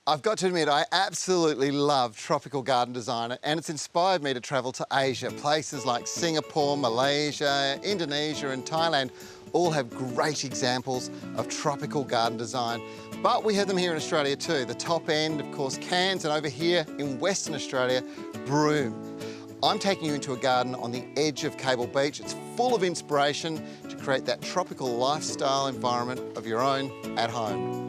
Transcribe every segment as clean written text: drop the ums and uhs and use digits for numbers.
I've got to admit, I absolutely love tropical garden design, and it's inspired me to travel to Asia. Places like Singapore, Malaysia, Indonesia and Thailand all have great examples of tropical garden design. But we have them here in Australia too. The top end, of course, Cairns, and over here in Western Australia, Broome. I'm taking you into a garden on the edge of Cable Beach. It's full of inspiration to create that tropical lifestyle environment of your own at home.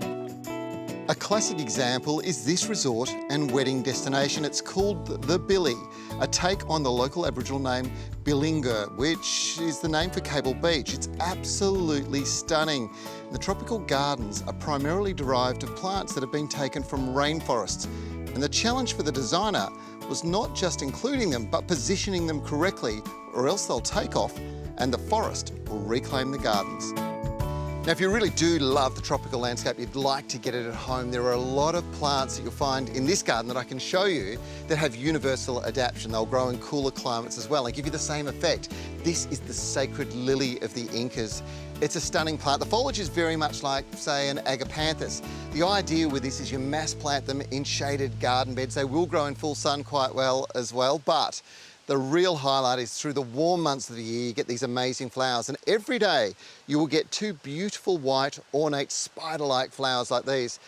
A classic example is this resort and wedding destination. It's called the Billy, a take on the local Aboriginal name Billingur, which is the name for Cable Beach. It's absolutely stunning. The tropical gardens are primarily derived of plants that have been taken from rainforests. And the challenge for the designer was not just including them, but positioning them correctly, or else they'll take off and the forest will reclaim the gardens. Now, if you really do love the tropical landscape, you'd like to get it at home, there are a lot of plants that you'll find in this garden that I can show you that have universal adaptation. They'll grow in cooler climates as well and give you the same effect. This is the sacred lily of the Incas. It's a stunning plant. The foliage is very much like, say, an agapanthus. The idea with this is you mass plant them in shaded garden beds. They will grow in full sun quite well as well, but the real highlight is through the warm months of the year, you get these amazing flowers. And every day you will get two beautiful white, ornate, spider-like flowers like these.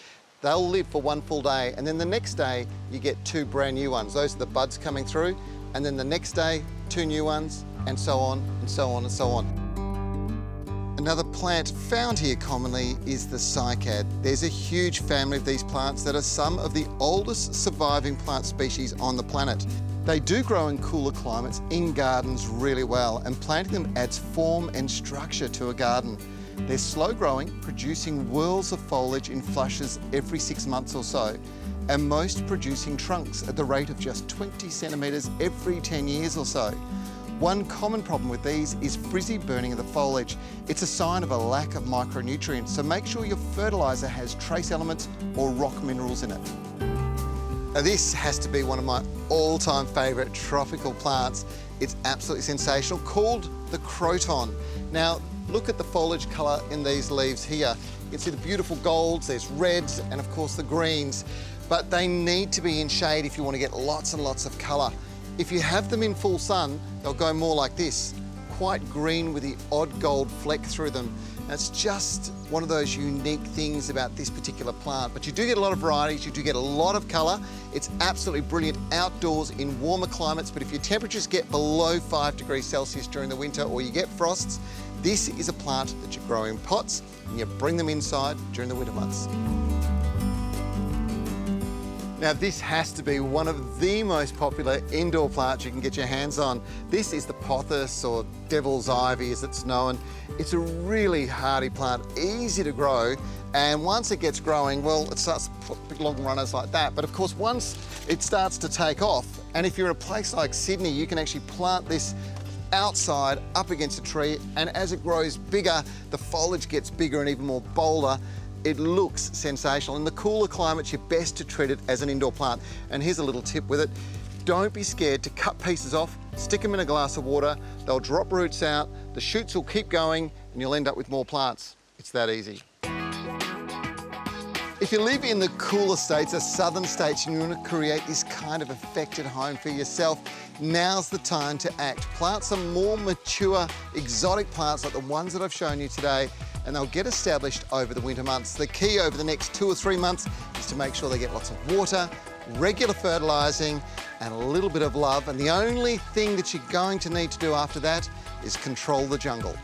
They'll live for one full day. And then the next day you get two brand new ones. Those are the buds coming through. And then the next day, two new ones, and so on and so on and so on. Another plant found here commonly is the cycad. There's a huge family of these plants that are some of the oldest surviving plant species on the planet. They do grow in cooler climates in gardens really well, and planting them adds form and structure to a garden. They're slow growing, producing whorls of foliage in flushes every 6 months or so, and most producing trunks at the rate of just 20 centimetres every 10 years or so. One common problem with these is frizzy burning of the foliage. It's a sign of a lack of micronutrients, so make sure your fertiliser has trace elements or rock minerals in it. Now, this has to be one of my all-time favourite tropical plants. It's absolutely sensational, called the Croton. Now, look at the foliage colour in these leaves here. You can see the beautiful golds, there's reds, and of course the greens. But they need to be in shade if you want to get lots and lots of colour. If you have them in full sun, they'll go more like this, quite green with the odd gold fleck through them. That's just one of those unique things about this particular plant. But you do get a lot of varieties, you do get a lot of colour. It's absolutely brilliant outdoors in warmer climates, but if your temperatures get below 5 degrees Celsius during the winter or you get frosts, this is a plant that you grow in pots and you bring them inside during the winter months. Now, this has to be one of the most popular indoor plants you can get your hands on. This is the pothos, or devil's ivy as it's known. It's a really hardy plant, easy to grow, and once it gets growing, well, it starts to put big long runners like that. But of course, once it starts to take off, and if you're in a place like Sydney, you can actually plant this outside up against a tree, and as it grows bigger, the foliage gets bigger and even more bolder. It looks sensational. In the cooler climates, you're best to treat it as an indoor plant. And here's a little tip with it. Don't be scared to cut pieces off, stick them in a glass of water, they'll drop roots out, the shoots will keep going, and you'll end up with more plants. It's that easy. If you live in the cooler states, the southern states, and you want to create this kind of effect at home for yourself, now's the time to act. Plant some more mature, exotic plants like the ones that I've shown you today, and they'll get established over the winter months. The key over the next 2 or 3 months is to make sure they get lots of water, regular fertilising, and a little bit of love. And the only thing that you're going to need to do after that is control the jungle.